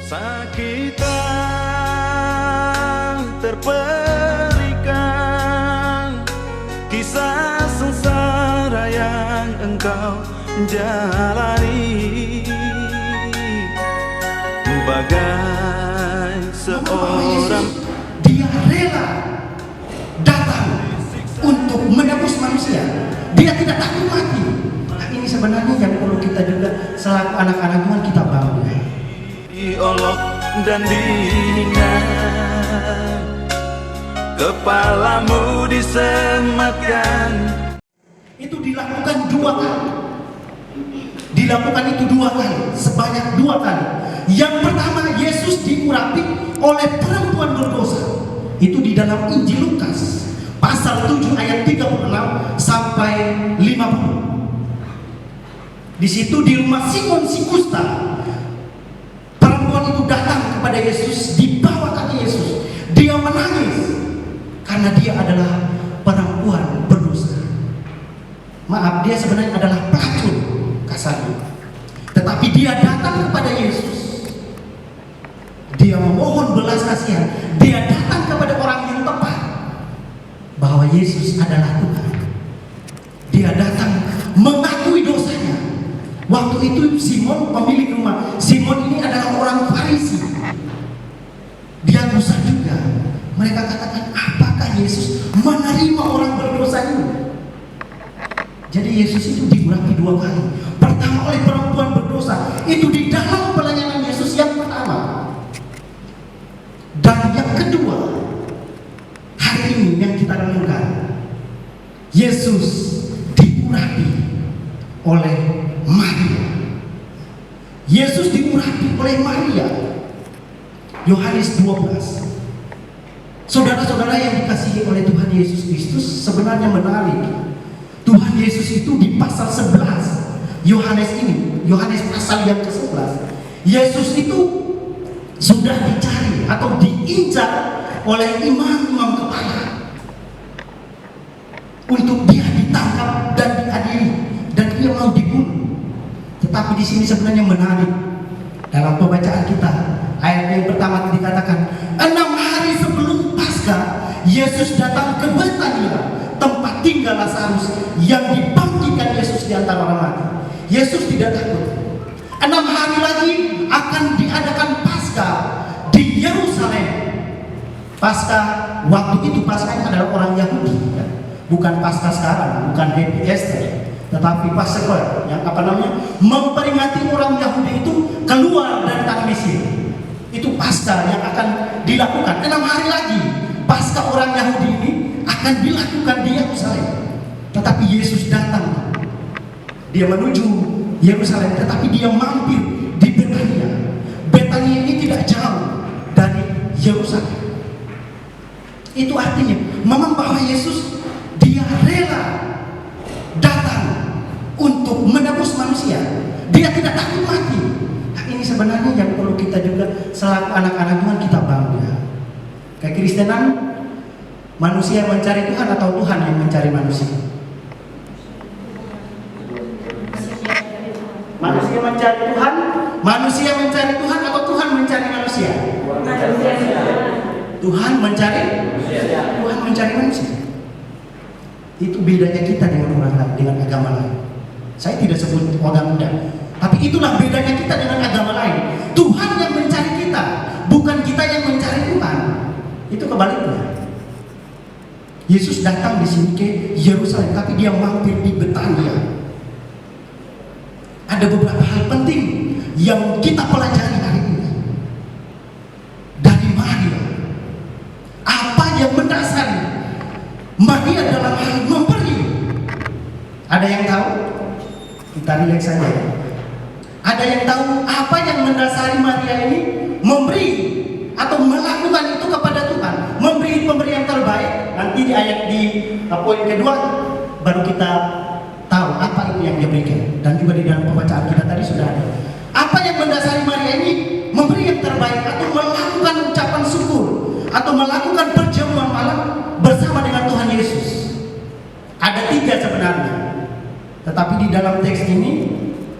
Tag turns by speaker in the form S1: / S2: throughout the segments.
S1: Kita terperikan kisah sengsara yang engkau jalani, bagai seorang
S2: dia rela datang untuk menebus manusia. Dia tidak takut mati. Nah, ini sebenarnya yang perlu kita juga selaku anak-anak Tuhan kita bangga.
S1: Diolok dan dihina, kepalamu disematkan.
S2: Itu dilakukan 2 kali. Dilakukan itu 2 kali, sebanyak 2 kali. Yang pertama, Yesus diurapi oleh perempuan berdosa. Itu di dalam Injil Lukas pasal 7 ayat 36 sampai 50. Di situ di rumah Simon si Kusta, perempuan itu datang kepada Yesus, di bawah kaki Yesus. Dia menangis karena dia adalah perempuan berdosa. Maaf, dia sebenarnya adalah pelacur kasarnya. Tetapi dia datang kepada Yesus. Dia memohon belas kasihan. Dia datang kepada orang yang tepat, bahwa Yesus adalah Tuhan. Dia datang mengakui dosanya. Waktu itu Simon, pemilik rumah, Simon ini adalah orang Farisi. Dia dosa juga. Mereka katakan, apakah Yesus menerima orang berdosa ini? Jadi Yesus itu diurapi 2 kali. Pertama oleh perempuan berdosa, itu di dalam pelayanan Yesus yang pertama. Dan yang kedua, hari ini yang kita renungkan, Yesus diurapi oleh Maria. Yesus diurapi oleh Maria. Yohanes 12. Saudara-saudara yang dikasihi oleh Tuhan Yesus Kristus, sebenarnya menarik. Tuhan Yesus itu di pasal 11 Yohanes ini, Yohanes pasal yang ke-11, Yesus itu sudah dicari atau diincar oleh imam-imam kepala untuk dia ditangkap dan diadili, dan dia mau dibunuh. Tetapi di sini sebenarnya menarik. Dalam pembacaan kita, ayat yang pertama dikatakan, 6 hari sebelum Paskah, Yesus datang ke Betania, tempat tinggal Lazarus yang dibangkitkan Yesus di antara orang mati. Yesus tidak takut. 6 hari lagi akan diadakan Paskah di Yerusalem. Paskah waktu itu, Paskah adalah orang Yahudi, ya. Bukan Paskah sekarang, bukan Happy Easter, tetapi Paskah yang memperingati orang Yahudi itu keluar dari tanah Mesir. Itu Paskah yang akan dilakukan 6 hari lagi. Paskah orang Yahudi ini akan dilakukan di Yerusalem. Tetapi Yesus datang, dia menuju Yerusalem, tetapi dia mampir di Betania. Betania ini tidak jauh dari Yerusalem. Itu artinya memang bahwa Yesus dia rela datang untuk menebus manusia. Dia tidak takut mati. Nah, ini sebenarnya yang perlu kita juga selaku anak-anak Tuhan kita bangga. Kekristenan, manusia mencari Tuhan atau Tuhan yang mencari manusia? Manusia mencari Tuhan, manusia mencari Tuhan atau Tuhan mencari manusia? Tuhan mencari manusia. Tuhan mencari manusia. Itu bedanya kita dengan orang lain, dengan agama lain. Saya tidak sebut orang muda, tapi itulah bedanya kita dengan agama lain. Tuhan yang mencari kita, bukan kita yang mencari Tuhan. Itu kebaliknya. Yesus datang di sini ke Yerusalem, tapi dia mampir di Betania. Ada beberapa hal penting yang kita pelajari hari ini dari Maria. Apa yang mendasari Maria dalam hal memberi? Ada yang tahu? Kita lihat saja. Ada yang tahu apa yang mendasari Maria ini memberi atau melakukan itu kepada Tuhan, memberi pemberian terbaik? Nanti di ayat di poin kedua baru kita tahu apa itu yang dia berikan, dan juga di dalam pembacaan kita tadi sudah ada. Apa yang mendasari Maria ini memberi yang terbaik atau melakukan ucapan syukur atau melakukan perjamuan malam bersama dengan Tuhan Yesus? Ada 3 sebenarnya, tetapi di dalam teks ini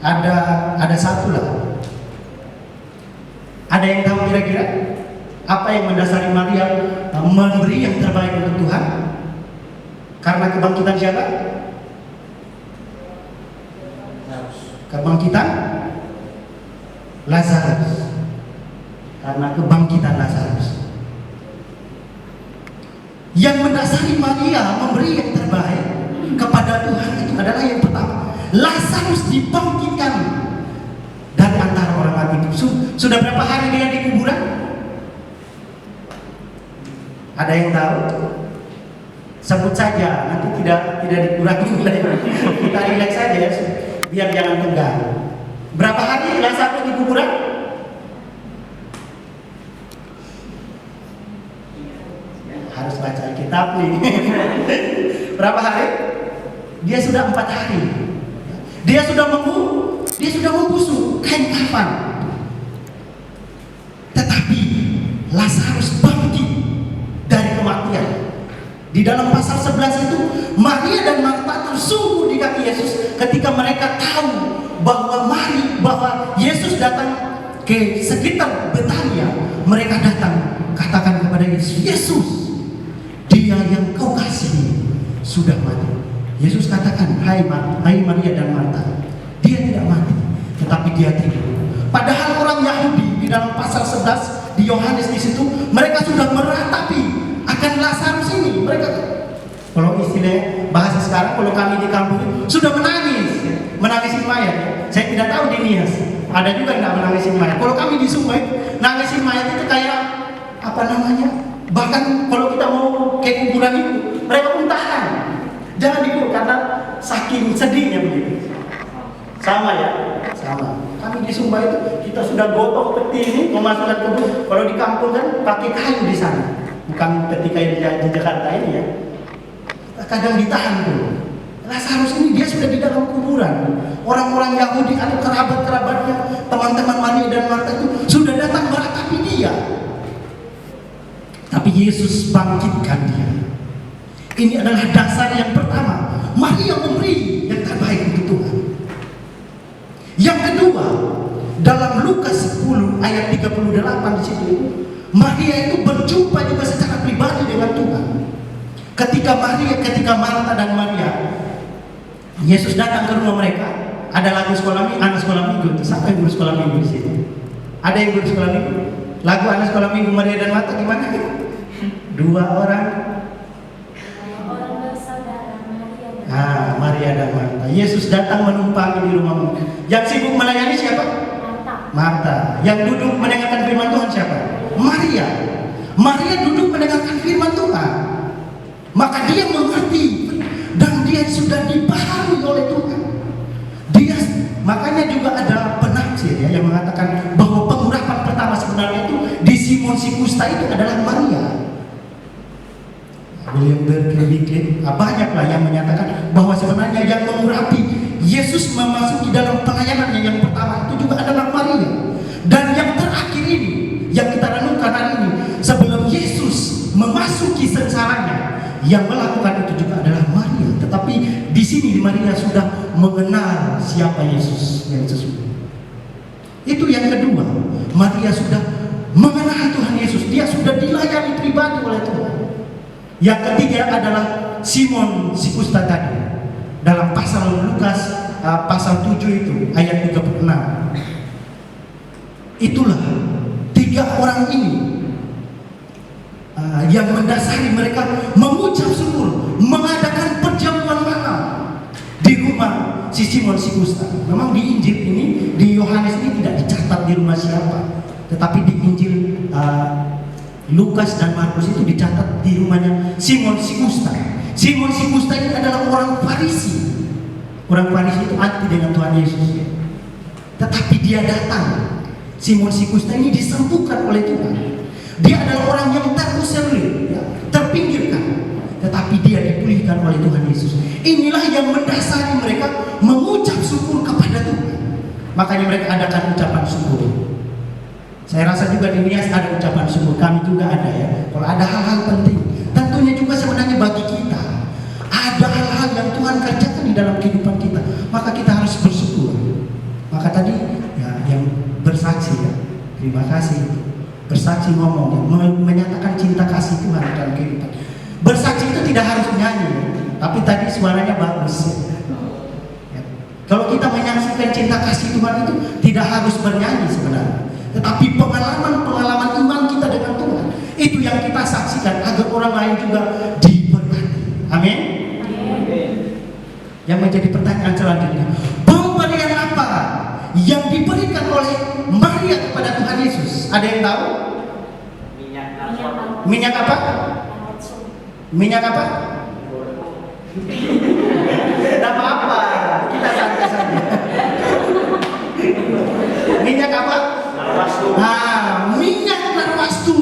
S2: ada satu lah. Ada yang tahu kira-kira apa yang mendasari Maria memberi yang terbaik untuk Tuhan? Karena kebangkitan siapa? Kebangkitan Lazarus. Karena kebangkitan Lazarus. Yang mendasari Maria memberi yang terbaik kepada Tuhan itu adalah yang pertama, Lazarus dibangkitkan dari antara orang mati. Sudah berapa hari dia di kuburan? Ada yang tahu? Sebut saja, nanti tidak dikurangi lagi. Kita relax saja ya, biar jangan tegang. Berapa hari Lazarus di kuburan? Harus baca kitab nih. Berapa hari? Dia sudah 4 hari. Dia sudah membusuk kain kafan. Tetapi Lazarus bangkit dari kematian. Di dalam pasal 11 itu, Maria dan Marta tersungkur di kaki Yesus ketika mereka tahu bahwa Yesus datang ke sekitar Betania. Mereka datang katakan kepada Yesus, Yesus, dia yang kau kasih sudah mati. Yesus katakan, hai Maria dan Marta, dia tidak mati, tetapi dia tidur. Padahal orang Yahudi di dalam pasal 11 di Yohanes di situ, mereka sudah meratapi akan Lazarus ini. Mereka, kalau istilah bahasa sekarang, kalau kami di kampung sudah menangisin mayat. Saya tidak tahu di Nias ada juga yang menangisin mayat. Kalau kami di Sumbai, nangisin mayat itu kayak apa namanya? Bahkan kalau kita mau ke kuburan itu, mereka pun tahan. Jangan dikubur karena saking sedihnya begitu. Sama ya, sama. Kami di Sumba itu kita sudah gotong peti ini memasukkan ke kubur. Kalau di kampung kan pakai kayu di sana, bukan peti kayu di Jakarta ini ya. Kadang ditahan dulu. Lazarus ini dia sudah di dalam kuburan. Orang-orang Yahudi atau kerabat-kerabatnya, teman-teman Maria dan Marta itu sudah datang meratapi dia. Tapi Yesus bangkitkan dia. Ini adalah dasar yang pertama. Maria memberi yang terbaik untuk Tuhan. Yang kedua, dalam Lukas 10 ayat 38 di situ, Maria itu berjumpa juga secara pribadi dengan Tuhan. Ketika Marta dan Maria, Yesus datang ke rumah mereka, ada lagu anak sekolah minggu. Siapa yang guru sekolah minggu di sini? Ada yang guru sekolah minggu? Lagu anak sekolah minggu Maria dan Marta gimana? Dua orang bersaudara, Maria dan Marta. Yesus datang menumpangi di rumahmu. Yang sibuk melayani siapa? Marta. Yang duduk mendengarkan firman Tuhan siapa? Maria. Maria duduk mendengarkan firman Tuhan. Maka dia mengerti dan dia sudah dibaharui oleh Tuhan. Makanya juga ada penafsir ya, yang mengatakan bahwa pengurapan pertama sebenarnya itu di Simon si Kusta itu adalah Maria. William Berkeley, banyaklah yang menyatakan bahwa sebenarnya yang mengurapi Yesus memasuki dalam pelayanannya yang pertama itu juga adalah Maria. Dan yang terakhir ini yang kita renungkan hari ini, sebelum Yesus memasuki sengsaranya, yang melakukan itu juga adalah Maria. Tetapi di sini Maria sudah mengenal siapa Yesus yang sesungguhnya. Itu yang kedua, Maria sudah mengenal Tuhan Yesus. Dia sudah dilayani pribadi oleh Tuhan. Yang ketiga adalah Simon si Kusta tadi. Dalam pasal Lukas pasal 7 itu ayat 36. Itulah tiga orang ini yang mendasari mereka mengucap syukur, mengadakan perjamuan malam di rumah si Simon si Kusta. Memang di Injil ini, di Yohanes ini tidak dicatat di rumah siapa, tetapi di Injil Lukas dan Markus itu dicatat di rumahnya Simon si Kusta. Simon si Kusta ini adalah orang Farisi. Orang Farisi itu anti dengan Tuhan Yesus. Tetapi dia datang. Simon si Kusta ini disembuhkan oleh Tuhan. Dia adalah orang yang terusir, ya, terpinggirkan. Tetapi dia dipulihkan oleh Tuhan Yesus. Inilah yang mendasari mereka mengucap syukur kepada Tuhan. Makanya mereka adakan ucapan syukur. Saya rasa juga di Nias ada ucapan syukur, kami juga ada ya. Kalau ada hal-hal penting, tentunya juga sebenarnya bagi kita ada hal-hal yang Tuhan kerjakan di dalam kehidupan kita, maka kita harus bersyukur. Maka tadi ya, yang bersaksi ya, Terima kasih. Bersaksi ngomong, menyatakan cinta kasih Tuhan dalam kehidupan. Bersaksi itu tidak harus nyanyi, tapi tadi suaranya bagus. Ya. Kalau kita menyaksikan cinta kasih Tuhan itu tidak harus bernyanyi sebenarnya, tetapi pengalaman-pengalaman iman kita dengan Tuhan itu yang kita saksikan agar orang lain juga diberkati. Amin. Yang menjadi pertanyaan selanjutnya, pemberian apa yang diberikan oleh Maria kepada Tuhan Yesus? Ada yang tahu? Minyak apa? Minyak apa? Tidak apa-apa, kita santai saja. Minyak apa? Minyak narwastum.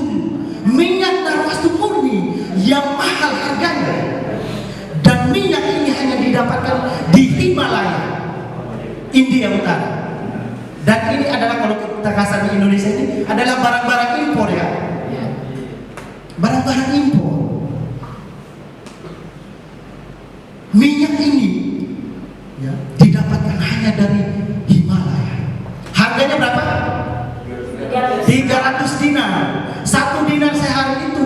S2: Minyak narwastum murni yang mahal harganya. Dan minyak ini hanya didapatkan di Himalaya, India Utara. Dan ini adalah, kalau kita kasar di Indonesia, ini adalah barang-barang impor ya. Barang-barang impor. Minyak ini ya, didapatkan hanya dari Himalaya. Harganya berapa? 300 dinar. 1 dinar sehari itu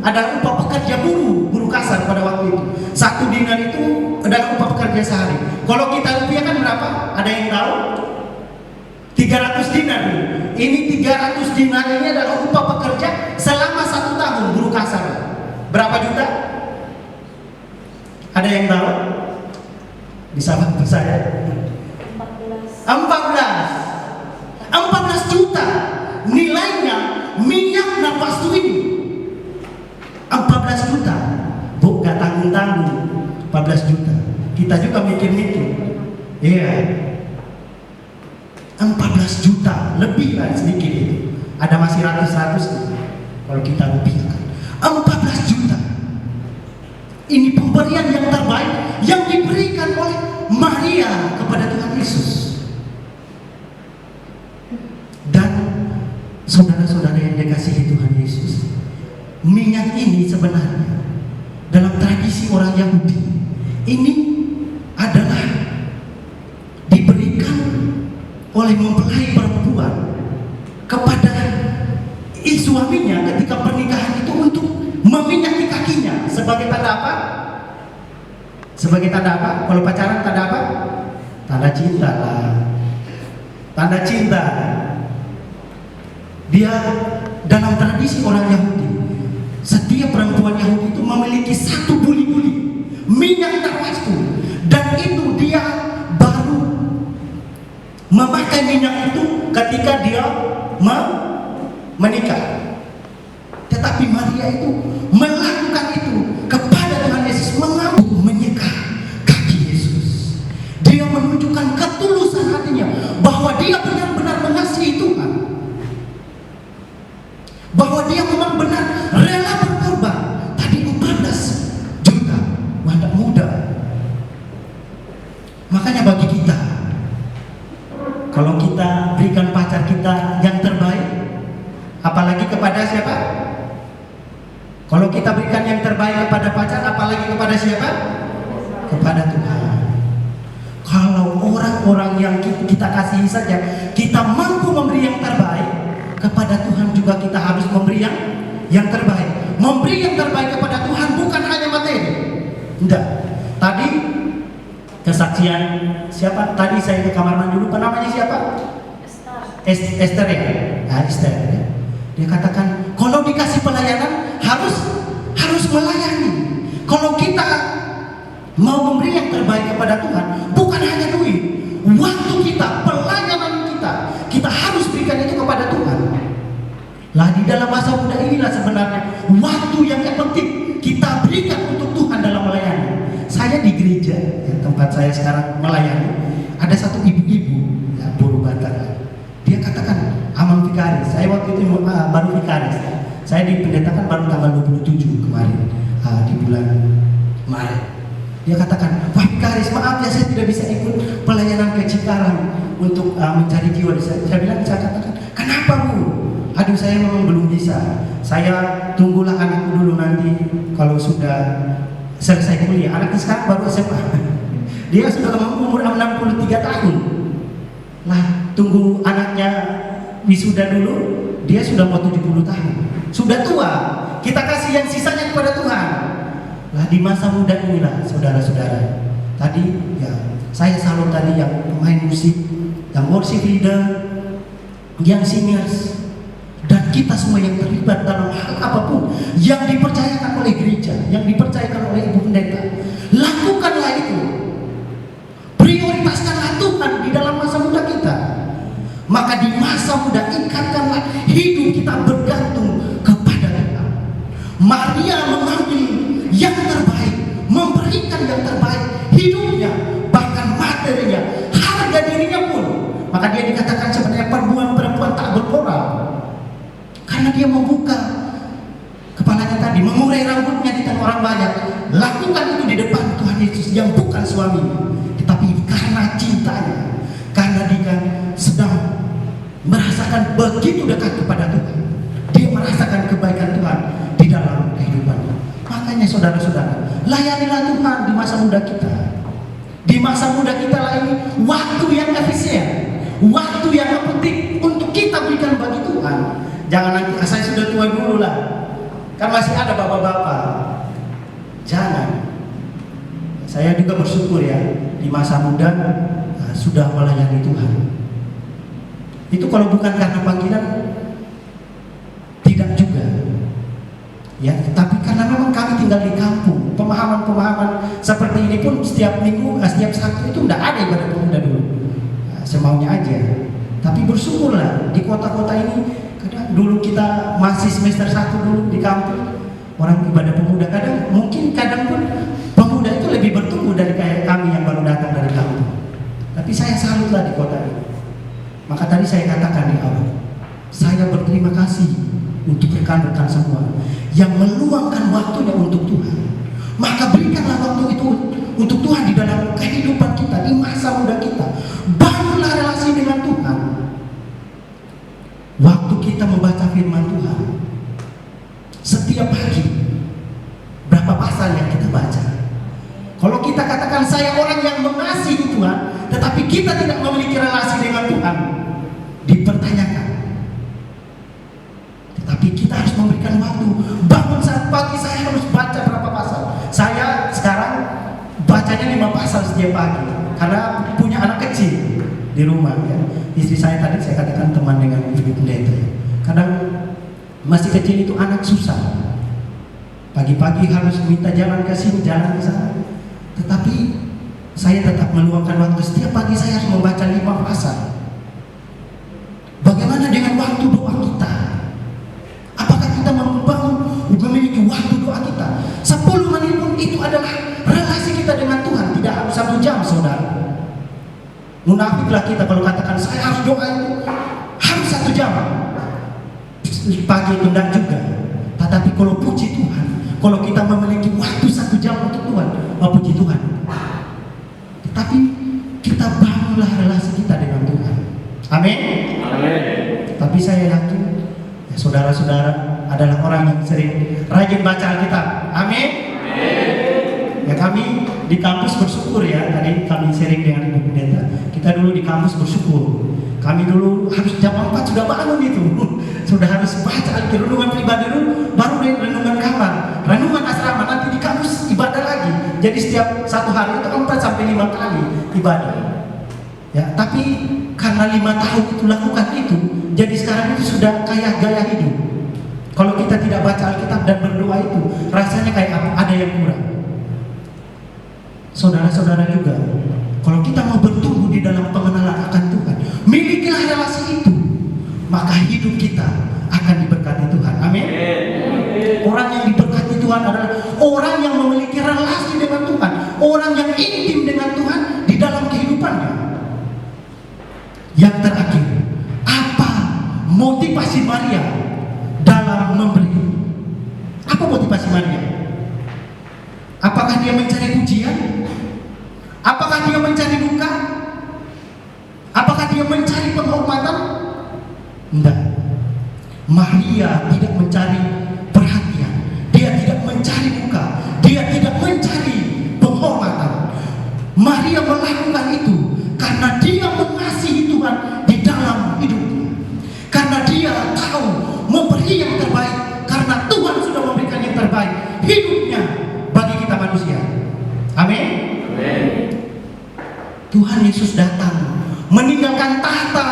S2: adalah upah pekerja buruh kasar pada waktu itu. 1 dinar itu adalah upah pekerja sehari. Kalau kita rupiahkan berapa? Ada yang tahu? 300 dinar. Ini 300 dinar ini adalah upah pekerja selama 1 tahun buruh kasar. Berapa juta? Ada yang tahu? Bisa bantu saya? 14 juta nilainya minyak narwastu ini. 14 juta. Bu, gak tanggung-tanggung. 14 juta. Kita juga mikir-mikir. Iya. 14 juta, lebih lah sedikit itu. Ada masih ratus-ratus kalau kita rupiahkan. 14 juta. Ini pemberian yang terbaik yang diberikan oleh Maria kepada Tuhan Yesus. Dan saudara-saudara yang dikasihi Tuhan Yesus, minyak ini sebenarnya dalam tradisi orang Yahudi ini adalah diberikan oleh mempelai perempuan kepada suaminya ketika pernikahan itu untuk meminyaki kakinya sebagai tanda apa? Sebagai tanda apa? Kalau pacaran tanda apa? Tanda cinta lah. Tanda cinta. Dia dalam tradisi orang Yahudi, setiap perempuan Yahudi itu memiliki 1 buli-buli minyak narwastu, dan itu dia baru memakai minyak itu ketika dia menikah. Tetapi Maria itu melakukan itu kepada Tuhan Yesus, mengambil menyekah kaki Yesus. Dia menunjukkan ketulusan hatinya bahwa dia benar-benar mengasihi Tuhan, bahwa dia memang benar rela berkorban. Tadi 14 juta, wah tidak mudah. Makanya bagi kita, kalau kita berikan pacar kita yang terbaik, apalagi kepada siapa? Kalau kita berikan yang terbaik kepada pacar, apalagi kepada siapa? Kepada Tuhan. Kalau orang-orang yang kita kasihi saja, kita mampu memberi yang terbaik, kepada Tuhan juga kita harus memberi yang terbaik. Memberi yang terbaik kepada Tuhan bukan hanya materi. Tidak. Tadi kesaksian siapa? Tadi saya ke kamar mandi dulu, namanya siapa? Esther ya? Nah, Esther ya. Dia katakan, kalau dikasih pelayanan harus melayani. Kalau kita mau memberi yang terbaik kepada Tuhan, bukan hanya duit, waktu kita, pelayanan kita harus berikan itu kepada Tuhan. Lah di dalam masa muda inilah sebenarnya waktu yang penting kita berikan untuk Tuhan dalam melayani. Saya di gereja, ya, tempat saya sekarang melayani, ada satu ibu-ibu, ya, Buru Batak. Dia katakan, Amang Vikaris, saya waktu itu baru Vikaris. Saya dipendetakan baru tanggal 27 kemarin, di bulan Maret. Dia katakan, Pak Vikaris, maaf ya saya tidak bisa ikut pelayanan ke Cikarang untuk mencari jiwa di sana. Saya bilang, saya katakan, kenapa Bu? Aduh, saya memang belum bisa. Saya tunggulah anakku dulu nanti kalau sudah selesai kuliah. Anaknya sekarang baru SMA. Dia sudah umur 63 tahun. Lah, tunggu anaknya wisuda dulu, dia sudah mau 70 tahun. Sudah tua. Kita kasih yang sisanya kepada Tuhan. Lah di masa muda inilah saudara-saudara. Tadi ya saya salut tadi yang pemain musik, yang worship leader, yang seniors, dan kita semua yang terlibat dalam hal apapun yang dipercayakan oleh gereja, yang dipercayakan oleh Ibu Pendeta. Lakukanlah itu. Prioritaskanlah Tuhan di dalam masa muda kita. Maka di masa muda ikatkanlah hidup kita bergantung kepada Tuhan. Maria mengambil yang terbaik, memberikan yang terbaik, hidupnya, bahkan materinya, harga dirinya pun. Maka dia dikatakan sebenarnya perempuan tak bermoral, karena dia membuka kepalanya tadi, mengurai rambutnya di tengah orang banyak. Lakukan itu di depan Tuhan Yesus yang bukan suami, tetapi karena cintanya, karena dia sedang merasakan begitu dekat kepada Tuhan. Dia merasakan kebaikan Tuhan di dalam kehidupannya. Makanya saudara-saudara, layanilah Tuhan di masa muda kita. Di masa muda kita layani waktu yang efisien, waktu yang penting untuk kita berikan bagi Tuhan. Jangan nanti saya sudah tua dulu lah, kan masih ada bapak-bapak. Jangan. Saya juga bersyukur ya, di masa muda sudah melayani Tuhan. Itu kalau bukan karena panggilan, tidak juga. Ya, tapi karena memang kami tinggal di kampung, pemahaman-pemahaman seperti ini pun setiap minggu, setiap Sabtu itu tidak ada ibadah pemuda dulu. Semaunya aja. Tapi bersyukurlah di kota-kota ini. Kadang dulu kita masih semester 1 dulu di kampung, orang ibadah pemuda. Kadang pun pemuda itu lebih bertumbuh dari kayak kami yang baru datang dari kampung. Tapi saya salutlah di kota ini. Maka tadi saya katakan di awal, saya berterima kasih untuk rekan-rekan semua yang meluangkan waktunya untuk Tuhan. Maka berikanlah waktu itu untuk Tuhan di dalam kehidupan kita, di masa muda kita. Bangunlah relasi dengan Tuhan. Waktu kita membaca firman Tuhan, setiap pagi berapa pasal yang kita baca? Kalau kita katakan saya orang yang mengasihi Tuhan, tetapi kita tidak memiliki relasi dengan Tuhan, dipertanyakan. Tetapi kita harus memberikan waktu. Bangun saat pagi saya harus baca berapa pasal. Saya sekarang bacanya 5 pasal setiap pagi, karena punya anak kecil di rumah ya. Istri saya tadi saya katakan teman dengan Ibu Pendeta. Kadang masih kecil itu anak susah. Pagi-pagi harus minta jalan ke sini, jalan ke sana. Tetapi saya tetap meluangkan waktu. Setiap pagi saya harus membaca 5 pasal. Bagaimana dengan waktu doa kita? Apakah kita memiliki waktu doa kita? 10 menit pun itu adalah relasi kita dengan Tuhan. Tidak harus 1 jam, saudara. Munafiklah kita kalau katakan saya harus doa itu harus 1 jam. Pagi itu tidak juga. Tetapi kalau puji Tuhan, kalau kita memiliki waktu 1 jam untuk Tuhan, puji Tuhan. Tetapi kita bangunlah relasi kita dengan Tuhan. Amin.
S1: Amin.
S2: Tapi saya yakin ya, saudara-saudara adalah orang yang sering rajin baca Alkitab. Amin. Ya, kami di kampus bersyukur ya. Tadi kami sharing dengan Ibu Pendeta. Kita dulu di kampus bersyukur. Kami dulu harus jam 4 sudah bangun itu. Sudah harus baca Alkitab, renungan pribadi dulu, baru renungan kamar, renungan asrama, nanti di kampus ibadah lagi. Jadi setiap 1 hari itu 4 sampai 5 kali ibadah. Ya, tapi karena 5 tahun itu lakukan itu, jadi sekarang itu sudah kayak gaya hidup. Kalau kita tidak baca Alkitab dan berdoa itu, rasanya kayak ada yang kurang. Saudara-saudara juga, kalau kita mau bertumbuh di dalam pengenalan akan Tuhan, milikilah relasi itu, maka hidup kita akan diberkati Tuhan. Amin. Orang yang diberkati Tuhan adalah orang yang memiliki relasi dengan Tuhan, orang yang intim dengan Tuhan di dalam kehidupannya. Yang terakhir, apa motivasi Maria dalam memberi? Apa motivasi Maria? Apakah dia mencari pujian? Apakah dia mencari muka? Apakah dia mencari penghormatan? Tidak. Maria tidak mencari perhatian. Dia tidak mencari muka. Dia tidak mencari penghormatan. Maria melakukan itu karena dia mengasihi Tuhan di dalam hidupnya. dia tahu memberi yang terbaik karena Tuhan sudah memberikan yang terbaik hidupnya bagi kita manusia. Amin. Tuhan Yesus datang meninggalkan tahta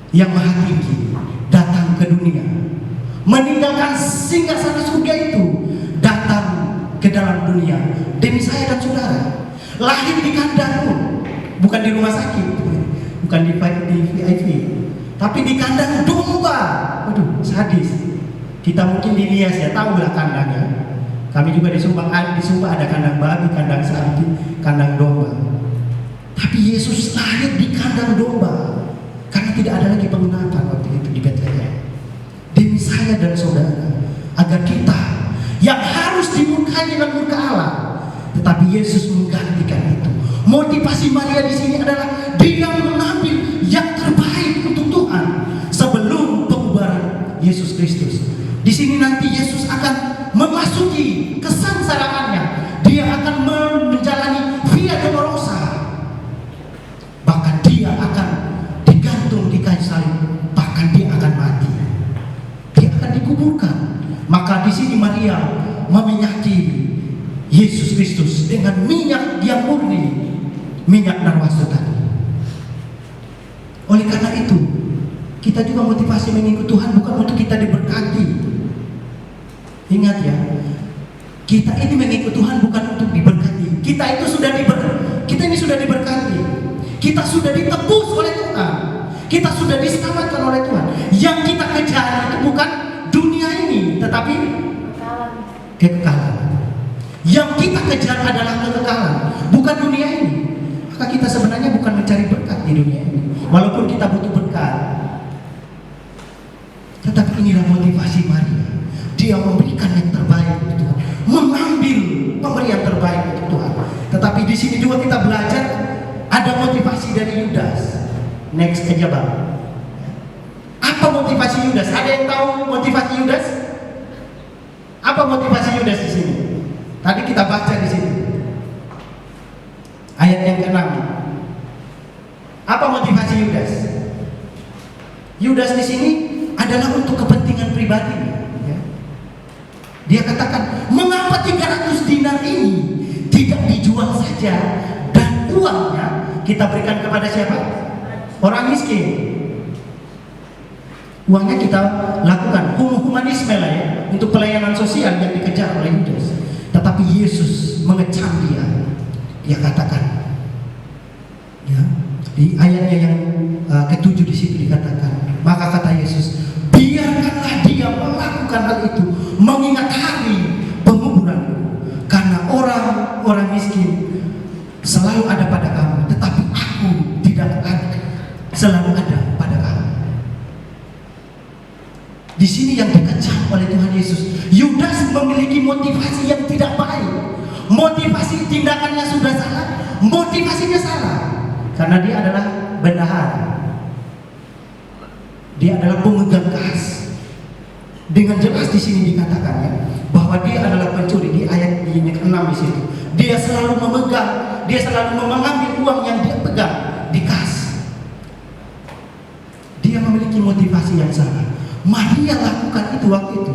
S2: yang maha tinggi, datang ke dunia, meninggalkan singgasana surga itu, datang ke dalam dunia demi saya dan saudara. Lahir di kandang, bukan di rumah sakit, bukan di VIP, tapi di kandang domba. Waduh, sadis. Kita mungkin di Nias ya, tahu lah kandangnya. Kami juga di Sumbang ada kandang babi, kandang sapi, kandang domba. Tapi Yesus lahir di kandang domba karena tidak ada lagi penginapan waktu itu di Bethlehem. Demi saya dan saudara, agar kita yang harus dimurkai dengan murka Allah, tetapi Yesus menggantikan itu. Motivasi Maria di sini adalah dia mengambil yang terbaik untuk Tuhan sebelum pengubaran Yesus Kristus. Di sini nanti Yesus akan memasuki kesengsaraannya. Dia akan menjalani Via Dolorosa. Bahkan dia akan digantung di kayu salib. Bahkan dia akan mati. Dia akan dikuburkan. Maka di sini Maria meminyaki Yesus Kristus dengan minyak yang murni, minyak narwastu tadi. Oleh karena itu, kita juga motivasi mengikut Tuhan bukan untuk kita diberkati. Ingat ya, kita ini mengikut Tuhan bukan untuk diberkati. Kita ini sudah diberkati. Kita sudah ditebus oleh Tuhan. Kita sudah diselamatkan oleh Tuhan. Yang kita kejar itu bukan dunia ini, tetapi kekekalan. Yang kita kejar adalah kekekalan, bukan dunia ini. Maka kita sebenarnya bukan mencari berkat di dunia ini, walaupun kita butuh berkat. Tetapi inilah motivasi Maria. Dia memberikan yang terbaik untuk Tuhan, mengambil pemberian terbaik untuk Tuhan. Tetapi di sini juga kita belajar ada motivasi dari Yudas. Next aja bang. Apa motivasi Yudas? Ada yang tahu motivasi Yudas? Apa motivasi Yudas di sini? Tadi kita baca di sini. Ayat yang ke-6. Apa motivasi Yudas? Yudas di sini adalah untuk kepentingan pribadi. Dia katakan, mengapa 300 dinar ini tidak dijual saja dan uangnya kita berikan kepada siapa? Orang miskin. Uangnya kita lakukan humanisme lah ya, untuk pelayanan sosial yang dikejar oleh Yudas. Tetapi Yesus mengecam dia. Dia katakan, ya, di ayatnya yang ke-7 di situ dikatakan, maka kata Yesus, biarkanlah dia melakukan hal itu, mengingat hari penguburan, karena orang-orang miskin selalu ada pada kamu, tetapi aku tidak selalu ada pada kamu. Di sini yang dikecam oleh Tuhan Yesus, Yudas memiliki motivasi yang tidak baik. Motivasi tindakannya sudah salah, motivasinya salah, karena dia adalah bendahara. Dia adalah pemegang kas. Dengan jelas di sini dikatakan ya, bahwa dia adalah pencuri di ayat yang ke-6 di situ. Dia selalu memegang, dia selalu mengambil uang yang dia pegang di kas. Dia memiliki motivasi yang salah. Maria lakukan itu waktu itu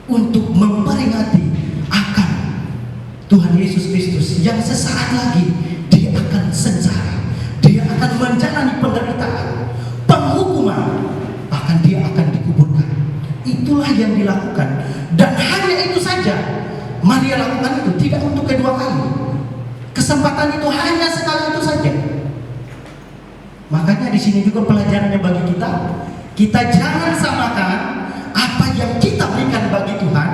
S2: untuk memperingati akan Tuhan Yesus Kristus yang sesaat lagi dia akan sengsara, dia akan menjalani penderitaan, penghukuman, bahkan dia akan dikuburkan. Itulah yang dilakukan, dan hanya itu saja Maria lakukan itu, tidak untuk kedua kali. Kesempatan itu hanya sekali itu saja. Makanya di sini juga pelajarannya bagi kita, kita jangan samakan apa yang kita berikan bagi Tuhan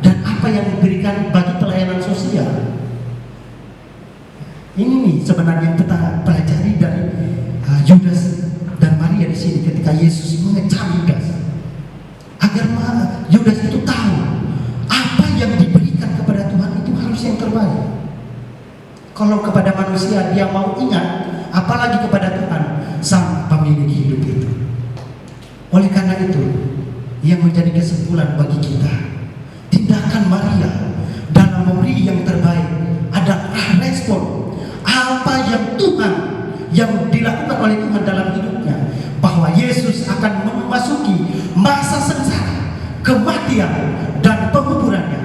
S2: dan apa yang diberikan bagi pelayanan sosial. Ini nih sebenarnya yang kita pelajari dari Yudas dan Maria di sini ketika Yesus mengecam Yudas, agar Yudas itu tahu apa yang diberikan kepada Tuhan itu harus yang terbaik. Kalau kepada manusia dia mau ingat, apalagi kepada Tuhan sang pemilik hidup itu. Oleh karena itu, yang menjadi kesimpulan bagi kita, tindakan Maria dalam memberi yang terbaik adalah respon apa yang Tuhan, yang dilakukan oleh Tuhan dalam hidupnya, bahwa Yesus kematian dan penguburannya.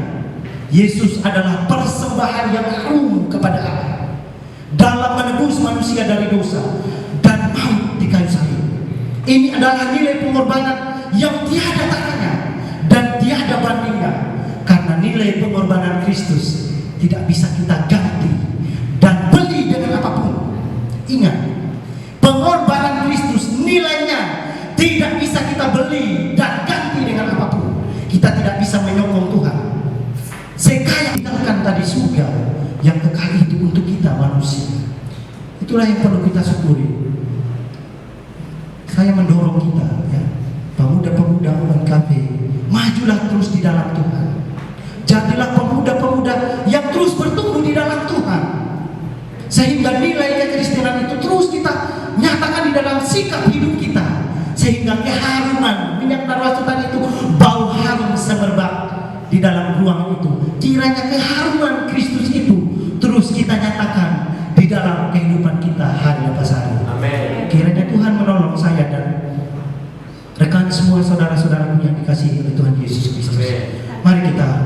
S2: Yesus adalah persembahan yang harum kepada Allah dalam menebus manusia dari dosa dan maut di kayu salib. Ini adalah nilai pengorbanan yang tiada taranya dan tiada bandingnya, karena nilai pengorbanan Kristus tidak bisa kita ganti dan beli dengan apapun. Ingat, pengorbanan Kristus nilainya tidak bisa kita beli dan ganti dengan apapun. Kita tidak bisa menyokong Tuhan. Sekaya tinggalkan tadi surga yang kekal itu untuk kita manusia. Itulah yang perlu kita syukuri. Saya mendorong kita, ya, pemuda-pemuda UNKP, majulah terus di dalam Tuhan. Jadilah pemuda-pemuda yang terus bertumbuh di dalam Tuhan, sehingga nilai kekristenan itu terus kita nyatakan di dalam sikap hidup kita, sehingga keharuman minyak narwasutan itu bau harum semerbak di dalam ruang itu. Kiranya keharuman Kristus itu terus kita nyatakan di dalam kehidupan kita hari lepas hari.
S3: Amin.
S2: Kiranya Tuhan menolong saya dan rekan semua saudara-saudaraku yang dikasihi oleh Tuhan Yesus Kristus.
S3: Amin.
S2: Mari kita